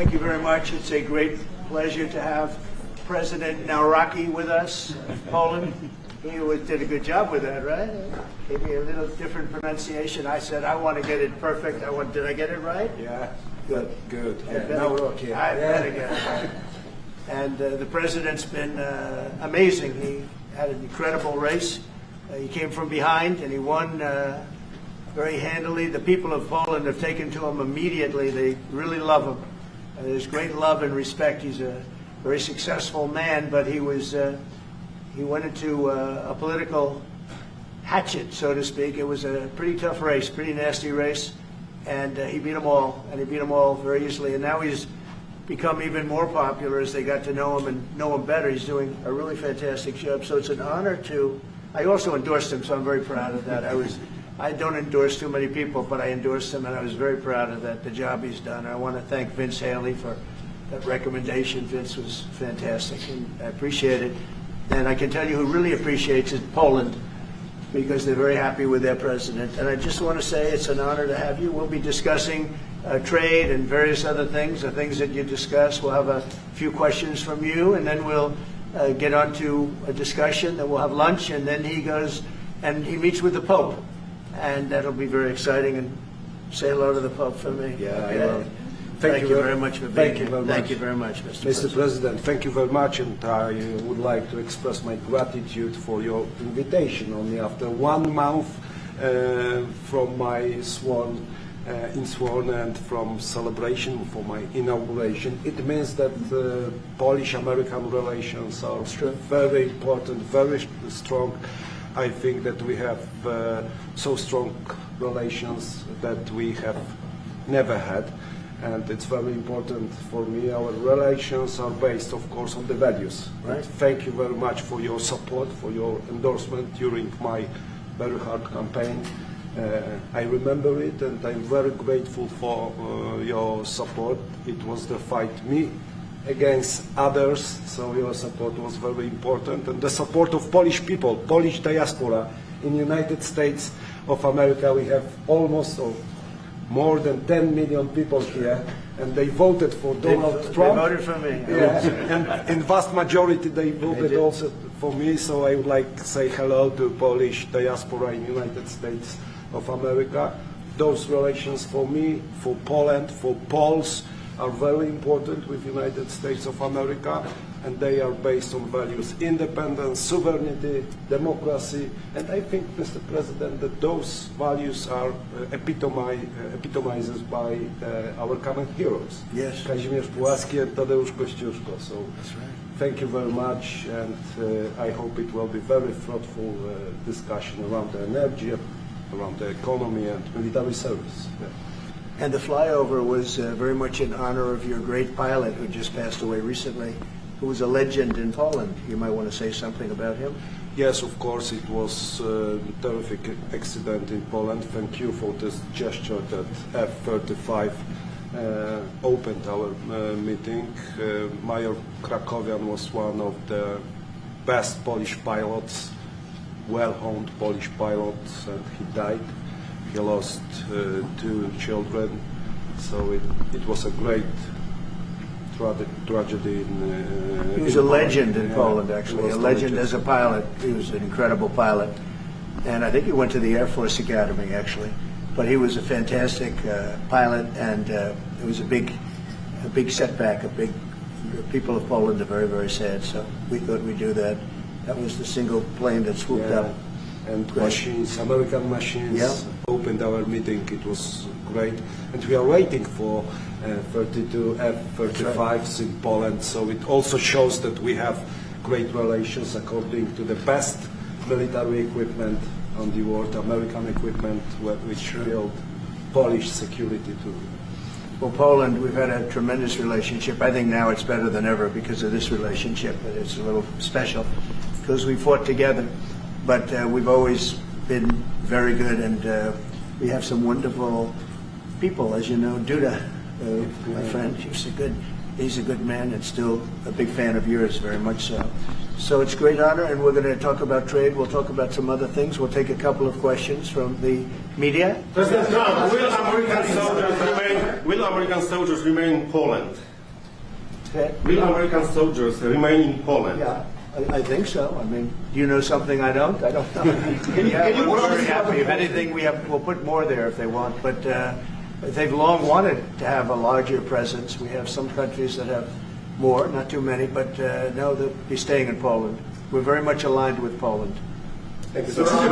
Thank you very much. It's a great pleasure to have President Nawrocki with us of Poland. He did a good job with that, right? Gave me a little different pronunciation. I said, I want to get it perfect. Did I get it right? Yeah. Good. Good. Nawrocki. I better get it right. And the president's been amazing. He had an incredible race. He came from behind and he won very handily. The people of Poland have taken to him immediately. They really love him. There's great love and respect. He's a very successful man, but he went into a political hatchet, so to speak. It was a pretty tough race, pretty nasty race, and he beat them all, and he beat them all very easily. And now he's become even more popular as they got to know him and know him better. He's doing a really fantastic job. So it's an honor to. I also endorsed him, so I'm very proud of that. I don't endorse too many people, but I endorsed him, and I was very proud of that, the job he's done. I want to thank Vince Haley for that recommendation. Vince was fantastic, and I appreciate it. And I can tell you who really appreciates it, Poland, because they're very happy with their president. And I just want to say it's an honor to have you. We'll be discussing trade and various other things, the things that you discuss. We'll have a few questions from you, and then we'll get on to a discussion. Then we'll have lunch, and then he goes and he meets with the Pope. And that'll be very exciting. And say hello to the Pope for me. Yeah, okay? I will. Thank you very much for being here. Thank you very much, Mr. President. Thank you very much, and I would like to express my gratitude for your invitation. Only after 1 month from my sworn and from celebration for my inauguration, it means that Polish-American relations are very important, very strong. I think that we have so strong relations that we have never had, and it's very important for me. Our relations are based, of course, on the values. Right. Thank you very much for your support, for your endorsement during my very hard campaign. I remember it, and I'm very grateful for your support. It was the fight me against others, so your support was very important, and the support of Polish people, Polish diaspora in United States of America. We have almost more than 10 million people here, and they voted for Donald Trump. They voted for me. Yeah, and in vast majority they voted also for me, so I would like to say hello to Polish diaspora in United States of America. Those relations for me, for Poland, for Poles, are very important with United States of America, and they are based on values: independence, sovereignty, democracy. And I think, Mr. President, that those values are epitomized by our common heroes. Yes. Kazimierz Pułaski and Tadeusz Kościuszko. So That's right. thank you very much, and I hope it will be very fruitful discussion around the energy, around the economy and military service. Yeah. And the flyover was very much in honor of your great pilot who just passed away recently, who was a legend in Poland. You might want to say something about him. Yes, of course, it was a terrific accident in Poland. Thank you for this gesture that F-35 opened our meeting. Major Krakowian was one of the best Polish pilots, well-honed Polish pilots, and he died. He lost 2 children, so it was a great tragedy. He was a legend in Poland, actually, a legend as a pilot. He was an incredible pilot, and I think he went to the Air Force Academy, actually. But he was a fantastic pilot, and it was a big setback. The people of Poland are very, very sad. So we thought we'd do that. That was the single plane that swooped up. And machines, American machines, opened our meeting. It was great, and we are waiting for 32 F-35s in Poland. So it also shows that we have great relations according to the best military equipment on the world, American equipment, which build Polish security too. Well, Poland, we've had a tremendous relationship. I think now it's better than ever because of this relationship. It's a little special because we fought together. But we've always been very good, and we have some wonderful people, as you know. Duda, my friend, he's a good man and still a big fan of yours, very much so. So it's a great honor, and we're going to talk about trade. We'll talk about some other things. We'll take a couple of questions from the media. President Trump, will American soldiers remain in Poland? Okay. Will American soldiers remain in Poland? Yeah, I think so. I mean, do you know something I don't? I don't know. We're very happy. If anything, we'll put more there if they want. But they've long wanted to have a larger presence. We have some countries that have more, not too many, but no, they'll be staying in Poland. We're very much aligned with Poland. We saw a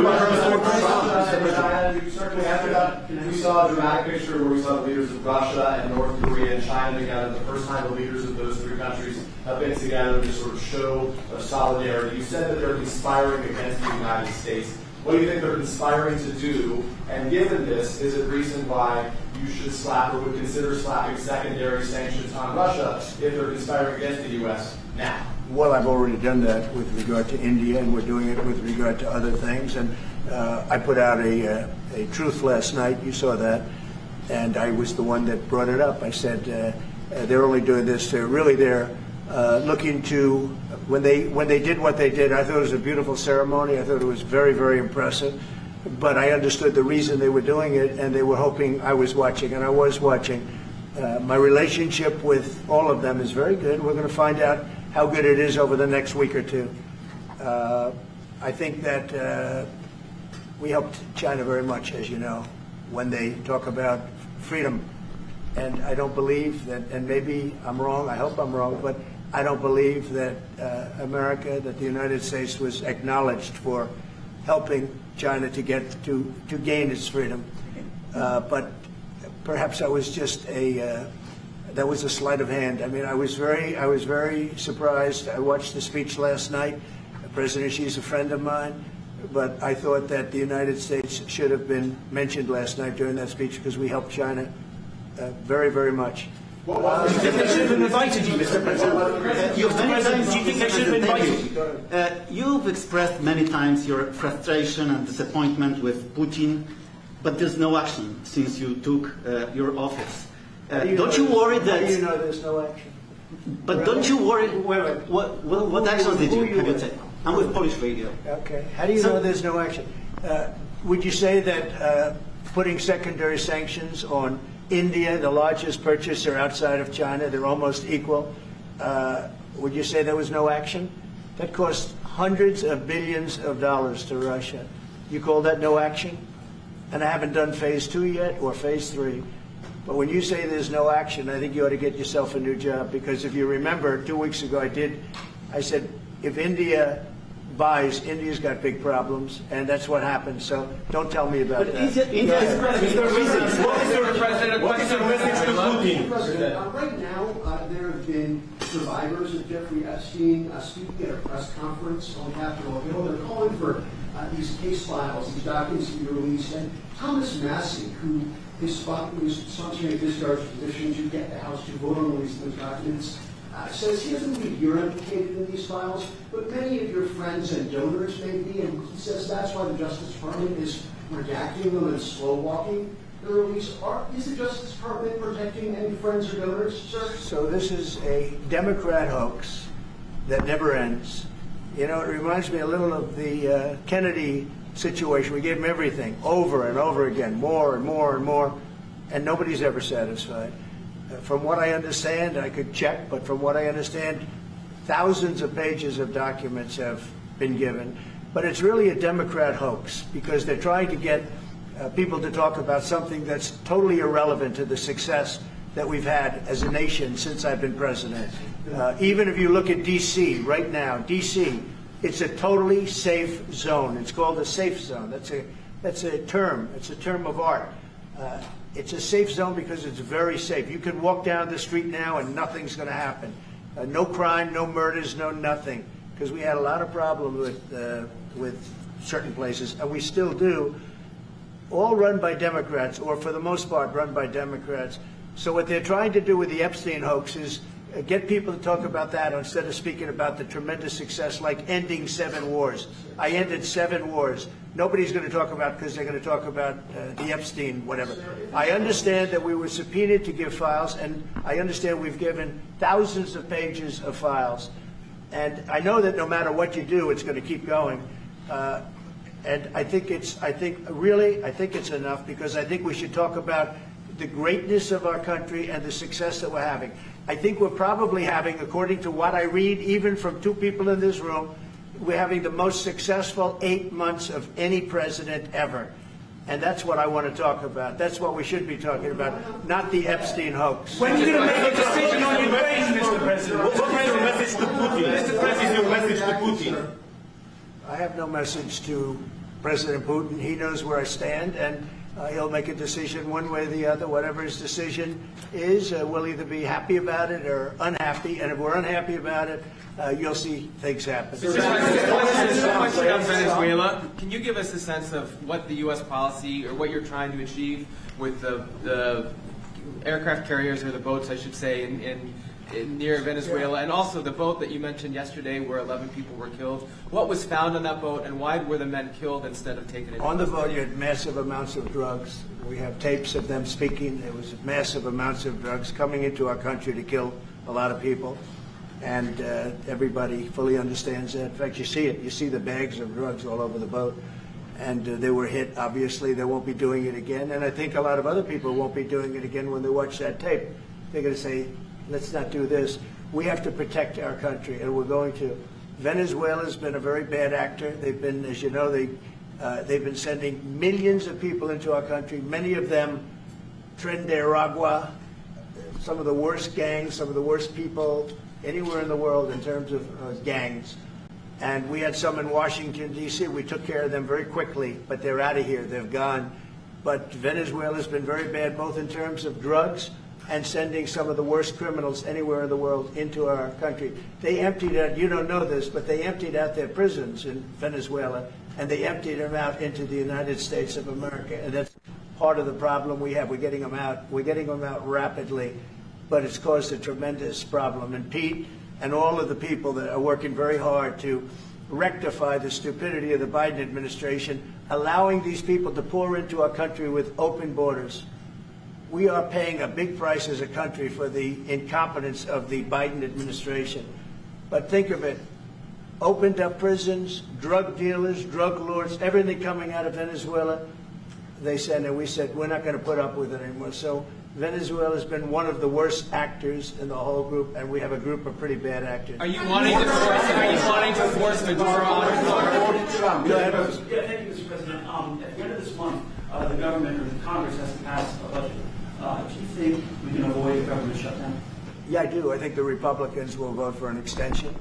dramatic picture where we saw the leaders of Russia and North Korea and China together. The first time the leaders of those three countries have been together to sort of show of solidarity. You said that they're conspiring against the United States. What do you think they're conspiring to do? And given this, is it reason why you should slap or would consider slapping secondary sanctions on Russia if they're conspiring against the U.S. now? Well, I've already done that with regard to India, and we're doing it with regard to other things. And I put out a truth last night. You saw that. And I was the one that brought it up. I said they're only doing this. They're looking to, when they did what they did, I thought it was a beautiful ceremony. I thought it was very, very impressive. But I understood the reason they were doing it, and they were hoping I was watching, and I was watching. My relationship with all of them is very good. We're going to find out how good it is over the next week or two. I think that we helped China very much, as you know, when they talk about freedom. And I don't believe that, and maybe I'm wrong, I hope I'm wrong, but I don't believe that America, that the United States was acknowledged for helping China to gain its freedom. But perhaps I was just that was a sleight of hand. I mean, I was very surprised. I watched the speech last night. President Xi's a friend of mine, but I thought that the United States should have been mentioned last night during that speech because we helped China very, very much. They should have invited you, Mr. President. Do you think they should have invited you? You've expressed many times your frustration and disappointment with Putin, but there's no action since you took your office. Don't you worry that? How do you know there's no action? But don't you worry? Wait. What actions did you have you taken? I'm with Polish radio. Okay. How do you know there's no action? Would you say that putting secondary sanctions on India, the largest purchaser outside of China, they're almost equal? Would you say there was no action? That cost hundreds of billions of dollars to Russia. You call that no action? And I haven't done phase 2 yet or phase 3. But when you say there's no action, I think you ought to get yourself a new job, because if you remember, 2 weeks ago I said, if India buys, India's got big problems, and that's what happened. So don't tell me about that. What is your message to Putin? President, right now, there have been survivors of Jeffrey Epstein speaking at a press conference on Capitol Hill. They're calling for these case files, these documents to be released. And Thomas Massey, who is sponsoring a discharge petition to get the House to vote on releasing those documents, says he doesn't believe you're implicated in these files, but many of your friends and donors may be, and he says that's why the Justice Department is redacting them and slow-walking the release. Is the Justice Department protecting any friends or donors, sir? So this is a Democrat hoax that never ends. You know, it reminds me a little of the Kennedy situation. We gave him everything over and over again, more and more and more, and nobody's ever satisfied. From what I understand, I could check, but from what I understand, thousands of pages of documents have been given. But it's really a Democrat hoax, because they're trying to get people to talk about something that's totally irrelevant to the success that we've had as a nation since I've been president. Even if you look at D.C. right now, D.C., it's a totally safe zone. It's called a safe zone. That's a term. It's a term of art. It's a safe zone because it's very safe. You can walk down the street now and nothing's going to happen. No crime, no murders, no nothing. Because we had a lot of problems with certain places, and we still do. All run by Democrats, or for the most part run by Democrats. So what they're trying to do with the Epstein hoax is get people to talk about that instead of speaking about the tremendous success, like ending 7 wars. I ended 7 wars. Nobody's going to talk about, because they're going to talk about the Epstein, whatever. I understand that we were subpoenaed to give files, and I understand we've given thousands of pages of files. And I know that no matter what you do, it's going to keep going. And I think it's enough, because I think we should talk about the greatness of our country and the success that we're having. I think we're probably having, according to what I read, even from two people in this room, we're having the most successful 8 months of any president ever. And that's what I want to talk about. That's what we should be talking about, not the Epstein hoax. When are you going to make a decision on Ukraine, Mr. President? What is your message to Putin? What is your message to Putin? I have no message to President Putin. He knows where I stand, and he'll make a decision one way or the other. Whatever his decision is, we'll either be happy about it or unhappy. And if we're unhappy about it, you'll see things happen. Just a question on Venezuela. Can you give us a sense of what the U.S. policy or what you're trying to achieve with the aircraft carriers, or the boats, I should say, in near Venezuela, and also the boat that you mentioned yesterday where 11 people were killed? What was found on that boat, and why were the men killed instead of taken into On the custody? boat, you had massive amounts of drugs. We have tapes of them speaking. There was massive amounts of drugs coming into our country to kill a lot of people. And everybody fully understands that. In fact, you see it. You see the bags of drugs all over the boat. And they were hit. Obviously, they won't be doing it again. And I think a lot of other people won't be doing it again when they watch that tape. They're going to say, let's not do this. We have to protect our country, and we're going to. Venezuela's been a very bad actor. They've been, as you know, they've been sending millions of people into our country, many of them Tren de Aragua, some of the worst gangs, some of the worst people anywhere in the world in terms of gangs. And we had some in Washington, D.C. We took care of them very quickly, but they're out of here. They've gone. But Venezuela's been very bad, both in terms of drugs and sending some of the worst criminals anywhere in the world into our country. They emptied out, you don't know this, but they emptied out their prisons in Venezuela, and they emptied them out into the United States of America. And that's part of the problem we have. We're getting them out. We're getting them out rapidly, but it's caused a tremendous problem. And Pete and all of the people that are working very hard to rectify the stupidity of the Biden administration, allowing these people to pour into our country with open borders. We are paying a big price as a country for the incompetence of the Biden administration. But think of it, opened up prisons, drug dealers, drug lords, everything coming out of Venezuela, they said, and we said, we're not going to put up with it anymore. So Venezuela has been one of the worst actors in the whole group, and we have a group of pretty bad actors. Are you wanting to force Maduro on? Go ahead. Yeah, thank you, Mr. President. At the end of this month, the government or the Congress has to pass a budget. Do you think we can avoid a government shutdown? Yeah, I do. I think the Republicans will vote for an extension.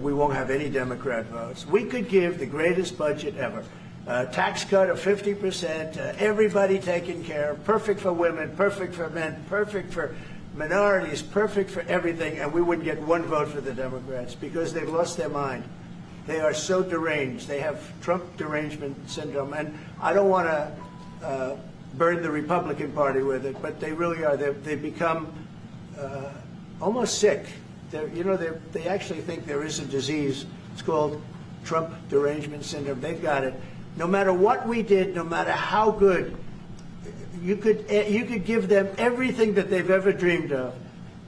We won't have any Democrat votes. We could give the greatest budget ever. Tax cut of 50%, everybody taken care of, perfect for women, perfect for men, perfect for minorities, perfect for everything, and we wouldn't get one vote for the Democrats because they've lost their mind. They are so deranged. They have Trump derangement syndrome, and I don't want to burn the Republican Party with it, but they really are. They've become almost sick. They actually think there is a disease. It's called Trump derangement syndrome. They've got it. No matter what we did, no matter how good, you could give them everything that they've ever dreamed of,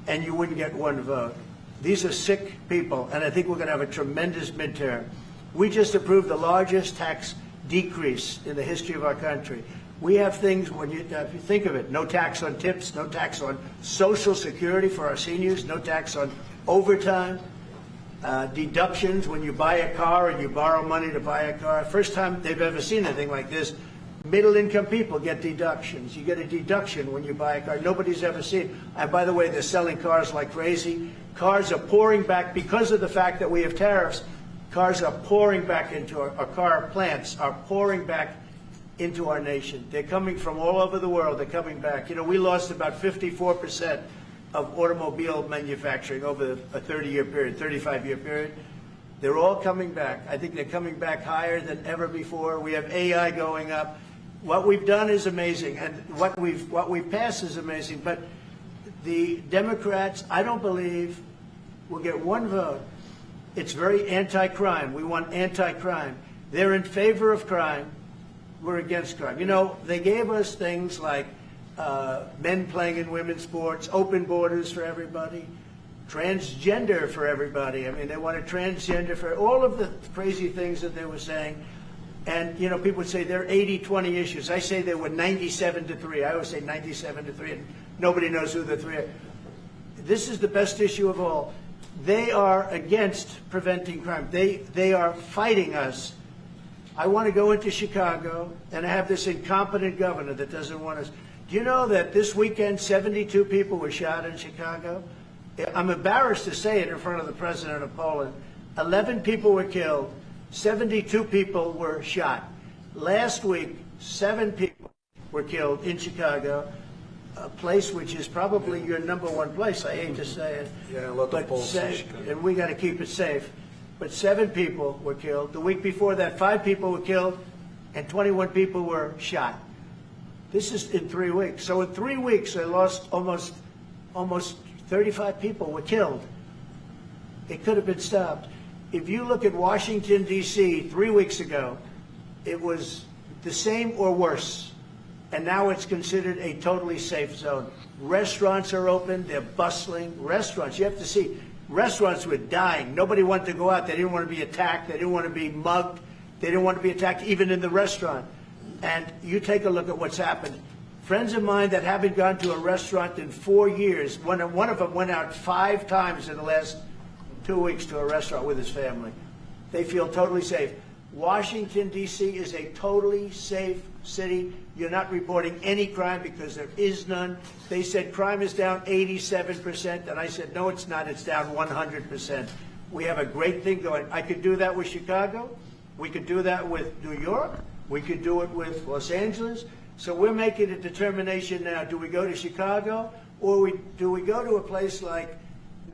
and you wouldn't get one vote. These are sick people, and I think we're going to have a tremendous midterm. We just approved the largest tax decrease in the history of our country. We have things, if you think of it, no tax on tips, no tax on Social Security for our seniors, no tax on overtime, deductions when you buy a car and you borrow money to buy a car. First time they've ever seen anything like this. Middle-income people get deductions. You get a deduction when you buy a car. Nobody's ever seen. And by the way, they're selling cars like crazy. Cars are pouring back because of the fact that we have tariffs. Cars are pouring back into our car plants are pouring back into our nation. They're coming from all over the world. They're coming back. You know, we lost about 54% of automobile manufacturing over a 30-year period, 35-year period. They're all coming back. I think they're coming back higher than ever before. We have AI going up. What we've done is amazing, and what we've passed is amazing. But the Democrats, I don't believe, will get one vote. It's very anti-crime. We want anti-crime. They're in favor of crime. We're against crime. You know, they gave us things like men playing in women's sports, open borders for everybody, transgender for everybody. I mean, they wanted transgender for all of the crazy things that they were saying. And, you know, people would say they're 80-20 issues. I say they were 97-3. I always say 97-3, and nobody knows who the three are. this is the best issue of all. They are against preventing crime. They are fighting us. I want to go into Chicago and have this incompetent governor that doesn't want us. Do you know that this weekend 72 people were shot in Chicago? I'm embarrassed to say it in front of the President of Poland. 11 people were killed. 72 people were shot. Last week, 7 people were killed in Chicago, a place which is probably your #1 place. I hate to say it. Yeah, a lot of Poles in Chicago. And we got to keep it safe. But 7 people were killed. The week before that, 5 people were killed, and 21 people were shot. This is in 3 weeks. So in 3 weeks, I lost almost 35 people were killed. It could have been stopped. If you look at Washington, D.C., 3 weeks ago, it was the same or worse. And now it's considered a totally safe zone. Restaurants are open. They're bustling. Restaurants, you have to see, restaurants were dying. Nobody wanted to go out. They didn't want to be attacked. They didn't want to be mugged. They didn't want to be attacked even in the restaurant. And you take a look at what's happened. Friends of mine that haven't gone to a restaurant in 4 years, one of them went out 5 times in the last 2 weeks to a restaurant with his family. They feel totally safe. Washington, D.C. is a totally safe city. You're not reporting any crime because there is none. They said crime is down 87%, and I said, no, it's not. It's down 100%. We have a great thing going. I could do that with Chicago. We could do that with New York. We could do it with Los Angeles. So we're making a determination now. Do we go to Chicago, or do we go to a place like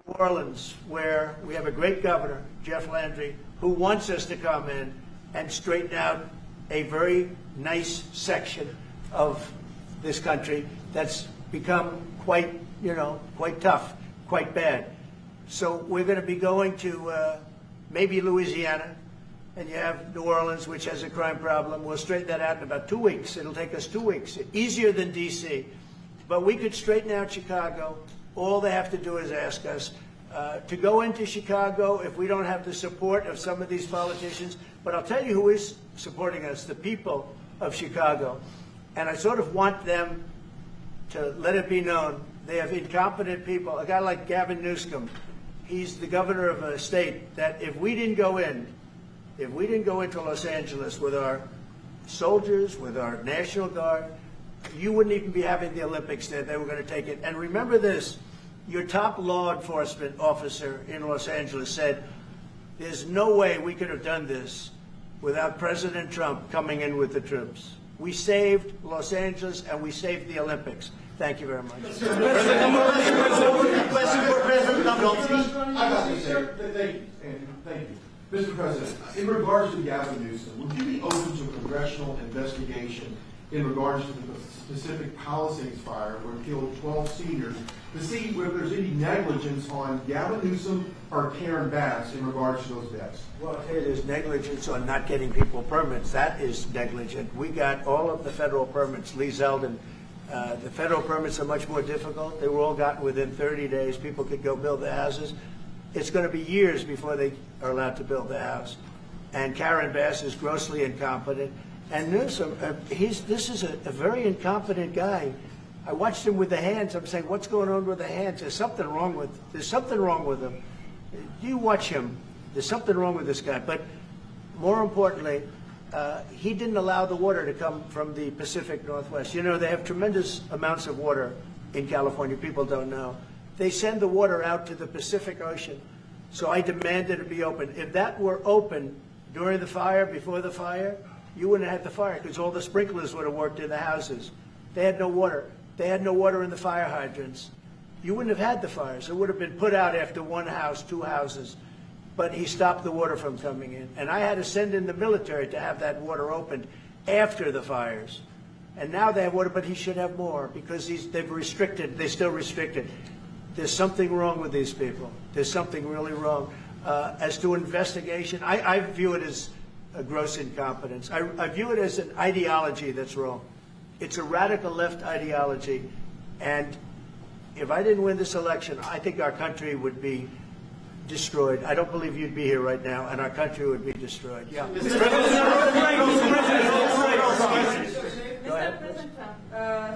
New Orleans, where we have a great governor, Jeff Landry, who wants us to come in and straighten out a very nice section of this country that's become quite tough, quite bad. So we're going to be going to maybe Louisiana, and you have New Orleans, which has a crime problem. We'll straighten that out in about 2 weeks. It'll take us 2 weeks, easier than D.C. But we could straighten out Chicago. All they have to do is ask us to go into Chicago if we don't have the support of some of these politicians. But I'll tell you who is supporting us, the people of Chicago. And I sort of want them to let it be known. They have incompetent people. A guy like Gavin Newsom, he's the governor of a state that if we didn't go into Los Angeles with our soldiers, with our National Guard, you wouldn't even be having the Olympics there. They were going to take it. And remember this, your top law enforcement officer in Los Angeles said, there's no way we could have done this without President Trump coming in with the troops. We saved Los Angeles and we saved the Olympics. Thank you very much. Question for President Nawrocki. I got this, sir. Thank you, Andrew. Thank you. Mr. President, in regards to Gavin Newsom, would you be open to a congressional investigation in regards to the specific Palisades fire where it killed 12 seniors to see whether there's any negligence on Gavin Newsom or Karen Bass in regards to those deaths? Well, I'll tell you, there's negligence on not getting people permits. That is negligent. We got all of the federal permits. Lee Zeldin, the federal permits are much more difficult. They were all gotten within 30 days. People could go build their houses. It's going to be years before they are allowed to build their house. And Karen Bass is grossly incompetent. And Newsom, this is a very incompetent guy. I watched him with the hands. I'm saying, what's going on with the hands? There's something wrong with him. Do you watch him? There's something wrong with this guy. But more importantly, he didn't allow the water to come from the Pacific Northwest. You know, they have tremendous amounts of water in California. People don't know. They send the water out to the Pacific Ocean. So I demanded it be open. If that were open during the fire, before the fire, you wouldn't have had the fire because all the sprinklers would have worked in the houses. They had no water. They had no water in the fire hydrants. You wouldn't have had the fires. It would have been put out after 1 house, 2 houses. But he stopped the water from coming in. And I had to send in the military to have that water opened after the fires. And now they have water, but he should have more because they've restricted, they still restricted. There's something wrong with these people. There's something really wrong. As to investigation, I view it as a gross incompetence. I view it as an ideology that's wrong. It's a radical left ideology. And if I didn't win this election, I think our country would be destroyed. I don't believe you'd be here right now, and our country would be destroyed. Yeah. Mr. President Trump,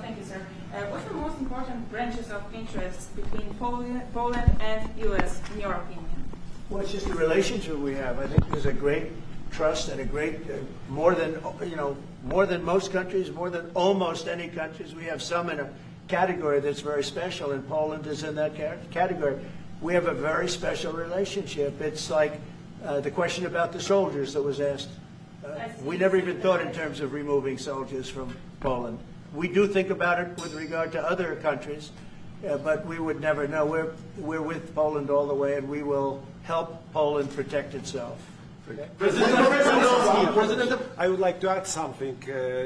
thank you, sir. What's the most important important branches of interest between Poland and U.S., in your opinion? Well, it's just the relationship we have. I think there's a great trust and a great, more than most countries, more than almost any countries. We have some in a category that's very special, and Poland is in that category. We have a very special relationship. It's like the question about the soldiers that was asked. We never even thought in terms of removing soldiers from Poland. We do think about it with regard to other countries, but we would never know. We're with Poland all the way, and we will help Poland protect itself. I would like to add something.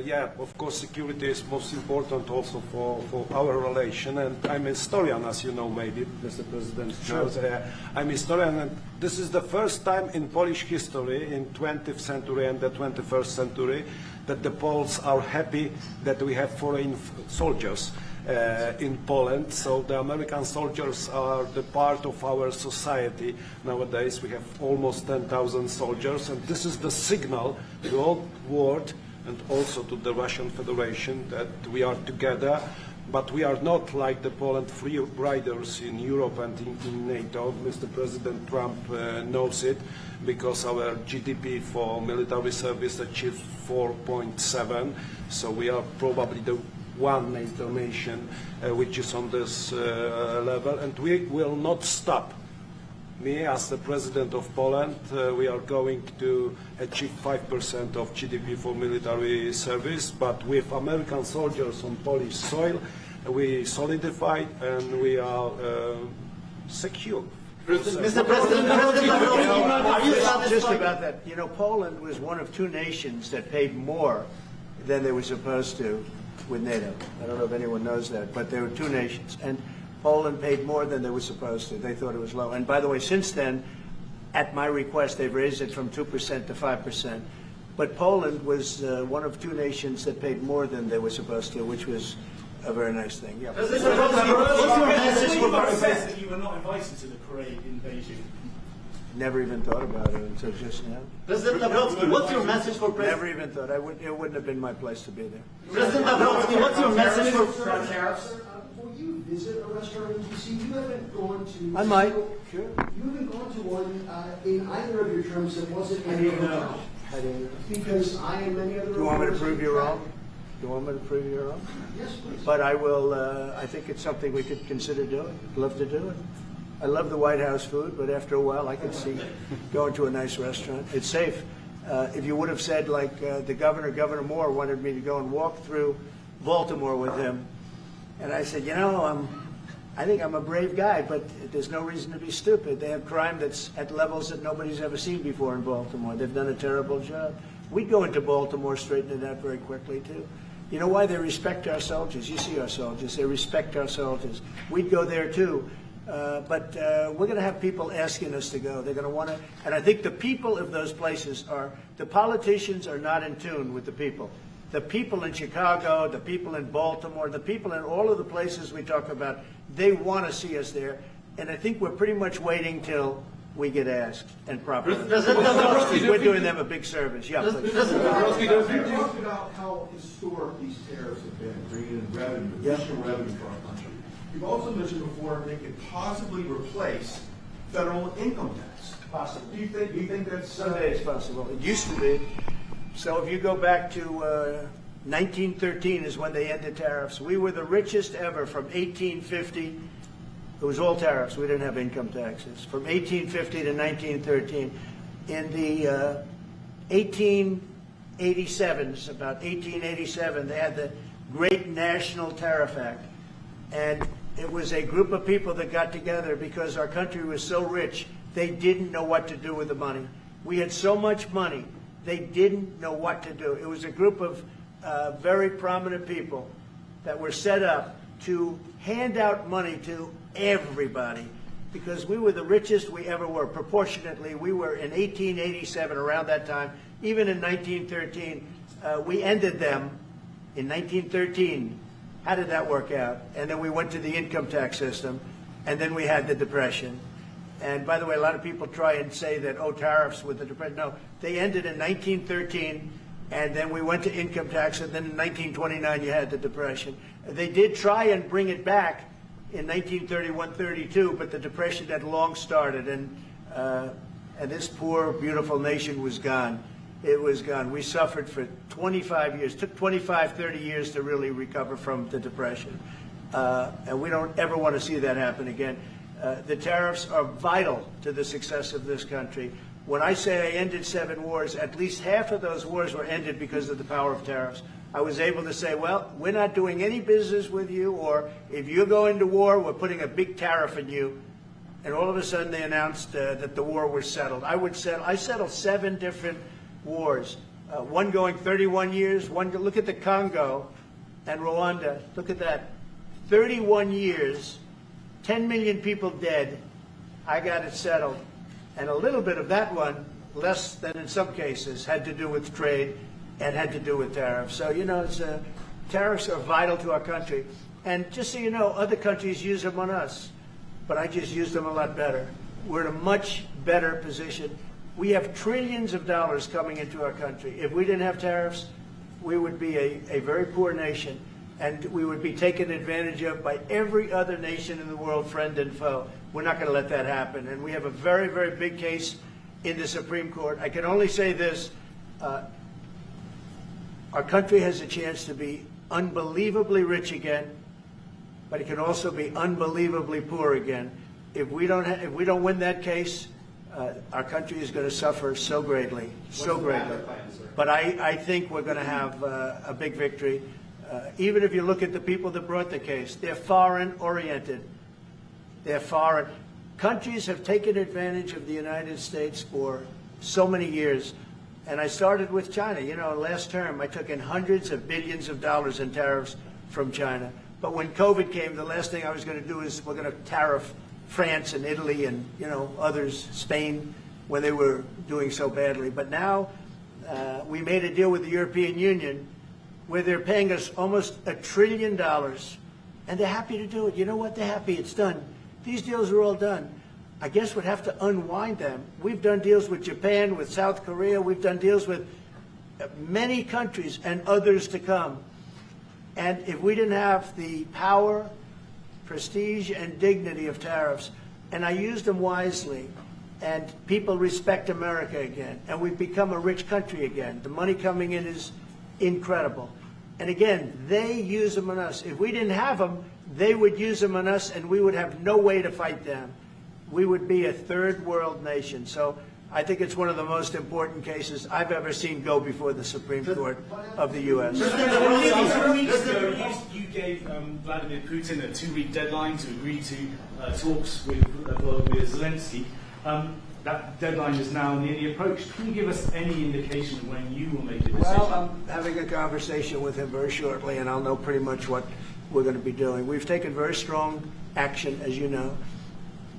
Yeah, of course, security is most important also for our relation. And I'm a historian, as you know, maybe, Mr. President. Sure. I'm a historian, and this is the first time in Polish history, in 20th century and the 21st century, that the Poles are happy that we have foreign soldiers in Poland. So the American soldiers are the part of our society. Nowadays we have almost 10,000 soldiers, and this is the signal to the whole world and also to the Russian Federation that we are together. But we are not like the Poland free riders in Europe and in NATO. Mr. President Trump knows it, because our GDP for military service achieved 4.7. So we are probably the one NATO nation which is on this level, and we will not stop. Me, as the President of Poland, we are going to achieve 5% of GDP for military service, but with American soldiers on Polish soil, we solidify and we are secure. Mr. President, are you satisfied? Just about that, Poland was one of two nations that paid more than they were supposed to with NATO. I don't know if anyone knows that, but there were two nations, and Poland paid more than they were supposed to. They thought it was low. And by the way, since then, at my request, they've raised it from 2% to 5%. But Poland was one of two nations that paid more than they were supposed to, which was a very nice thing. Yeah. What's your message for that you were not invited to the parade in Beijing? Never even thought about it until just now. President Nawrocki, what's your message for President? Never even thought. It wouldn't have been my place to be there. President Nawrocki, what's your message for tariffs? Will you visit a restaurant in D.C.? You haven't gone to. I might. Sure. You haven't gone to one in either of your terms that wasn't in your hotel. I didn't know. Because I and many other. Do you want me to prove you wrong? Do you want me to prove you wrong? Yes, please. But I will. I think it's something we could consider doing. I'd love to do it. I love the White House food, but after a while, I could see going to a nice restaurant. It's safe. If you would have said, like the Governor Moore wanted me to go and walk through Baltimore with him, and I said, I think I'm a brave guy, but there's no reason to be stupid. They have crime that's at levels that nobody's ever seen before in Baltimore. They've done a terrible job. We'd go into Baltimore, straighten it out very quickly, too. You know why? They respect our soldiers. You see our soldiers. They respect our soldiers. We'd go there, too. But we're going to have people asking us to go. They're going to want to, and I think the people of those places the politicians are not in tune with the people. The people in Chicago, the people in Baltimore, the people in all of the places we talk about, they want to see us there. And I think we're pretty much waiting till we get asked and properly. We're doing them a big service. Yeah, please. You talked about how historic these tariffs have been, bringing in revenue, additional revenue for our country. You've also mentioned before they could possibly replace federal income tax. Possible. Do you think that's Someday it's possible. It used to be. So if you go back to 1913 is when they ended tariffs. We were the richest ever from 1850. It was all tariffs. We didn't have income taxes. From 1850 to 1913. In the 1887s, about 1887, they had the Great National Tariff Act. And it was a group of people that got together because our country was so rich, they didn't know what to do with the money. We had so much money, they didn't know what to do. It was a group of very prominent people that were set up to hand out money to everybody because we were the richest we ever were. Proportionately, we were in 1887, around that time, even in 1913. We ended them in 1913. How did that work out? And then we went to the income tax system, and then we had the Depression. And by the way, a lot of people try and say that, tariffs with the Depression. No, they ended in 1913 and then we went to income tax, and then in 1929 you had the Depression. They did try and bring it back in 1931-32, but the Depression had long started, and this poor, beautiful nation was gone. It was gone. We suffered for 25 years. It took 25, 30 years to really recover from the Depression. And we don't ever want to see that happen again. The tariffs are vital to the success of this country. When I say I ended 7 wars, at least half of those wars were ended because of the power of tariffs. I was able to say, well, we're not doing any business with you, or if you're going to war, we're putting a big tariff on you. And all of a sudden they announced that the war was settled. I settled 7 different wars, one going 31 years, look at the Congo and Rwanda, look at that, 31 years, 10 million people dead, I got it settled. And a little bit of that one, less than in some cases, had to do with trade and had to do with tariffs. So, you know, tariffs are vital to our country. And just so you know, other countries use them on us, but I just use them a lot better. We're in a much better position. We have trillions of dollars coming into our country. If we didn't have tariffs, we would be a very poor nation, and we would be taken advantage of by every other nation in the world, friend and foe. We're not going to let that happen. And we have a very, very big case in the Supreme Court. I can only say this. Our country has a chance to be unbelievably rich again, but it can also be unbelievably poor again. If we don't win that case, our country is going to suffer so greatly, so greatly. But I think we're going to have a big victory. Even if you look at the people that brought the case, they're foreign-oriented. They're foreign. Countries have taken advantage of the United States for so many years. And I started with China. You know, last term, I took in hundreds of billions of dollars in tariffs from China. But when COVID came, the last thing I was going to do is we're going to tariff France and Italy and, you know, others, Spain, when they were doing so badly. But now we made a deal with the European Union where they're paying us almost $1 trillion, and they're happy to do it. You know what? They're happy. It's done. These deals are all done. I guess we'd have to unwind them. We've done deals with Japan, with South Korea. We've done deals with many countries and others to come. And if we didn't have the power, prestige, and dignity of tariffs, and I used them wisely, and people respect America again, and we've become a rich country again. The money coming in is incredible. And again, they use them on us. If we didn't have them, they would use them on us, and we would have no way to fight them. We would be a third world nation. So I think it's one of the most important cases I've ever seen go before the Supreme Court of the U.S. 2 weeks ago, you gave Vladimir Putin a 2-week deadline to agree to talks with Zelensky. That deadline is now nearly approached. Can you give us any indication of when you will make a decision? Well, I'm having a conversation with him very shortly, and I'll know pretty much what we're going to be doing. We've taken very strong action, as you know.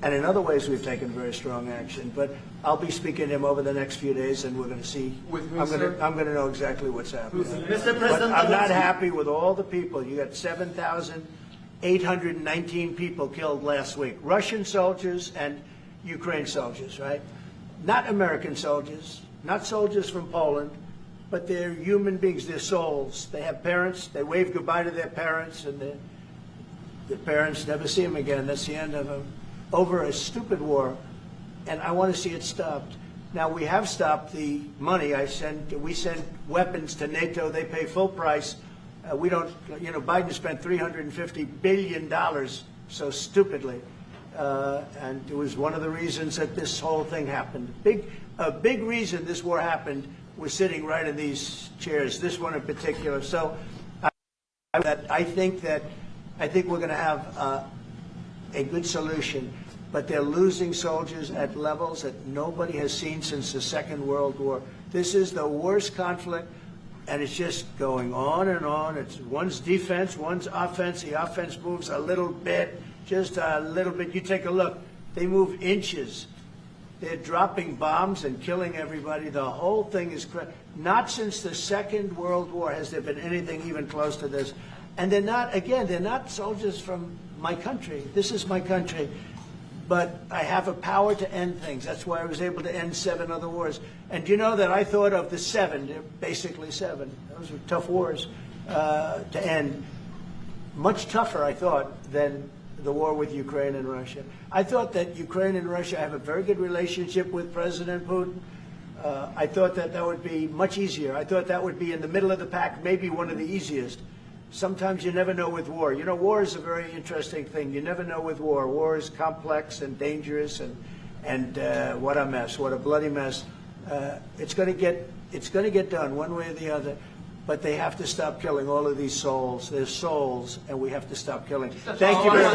And in other ways, we've taken very strong action. But I'll be speaking to him over the next few days, and we're going to see. I'm going to know exactly what's happening. Mr. President, but I'm not happy with all the people. You got 7,819 people killed last week. Russian soldiers and Ukraine soldiers, right? Not American soldiers, not soldiers from Poland, but they're human beings. They're souls. They have parents. They wave goodbye to their parents, and their parents never see them again. That's the end of them. Over a stupid war, and I want to see it stopped. Now, we have stopped the money. We send weapons to NATO. They pay full price. We don't, you know, Biden spent $350 billion so stupidly. And it was one of the reasons that this whole thing happened. A big reason this war happened was sitting right in these chairs, this one in particular. So I think we're going to have a good solution, but they're losing soldiers at levels that nobody has seen since the Second World War. This is the worst conflict, and it's just going on and on. It's one's defense, one's offense. The offense moves a little bit, just a little bit. You take a look. They move inches. They're dropping bombs and killing everybody. The whole thing is not since the Second World War has there been anything even close to this. And they're not soldiers from my country. This is my country. but I have a power to end things. That's why I was able to end 7 other wars. And you know that I thought of the 7, basically 7. Those were tough wars to end. Much tougher, I thought, than the war with Ukraine and Russia. I thought that Ukraine and Russia have a very good relationship with President Putin. I thought that that would be much easier. I thought that would be in the middle of the pack, maybe one of the easiest. Sometimes you never know with war. You know, war is a very interesting thing. You never know with war. War is complex and dangerous, and what a mess, what a bloody mess. It's going to get done one way or the other. But they have to stop killing all of these souls. They're souls, and we have to stop killing. Thank you very much.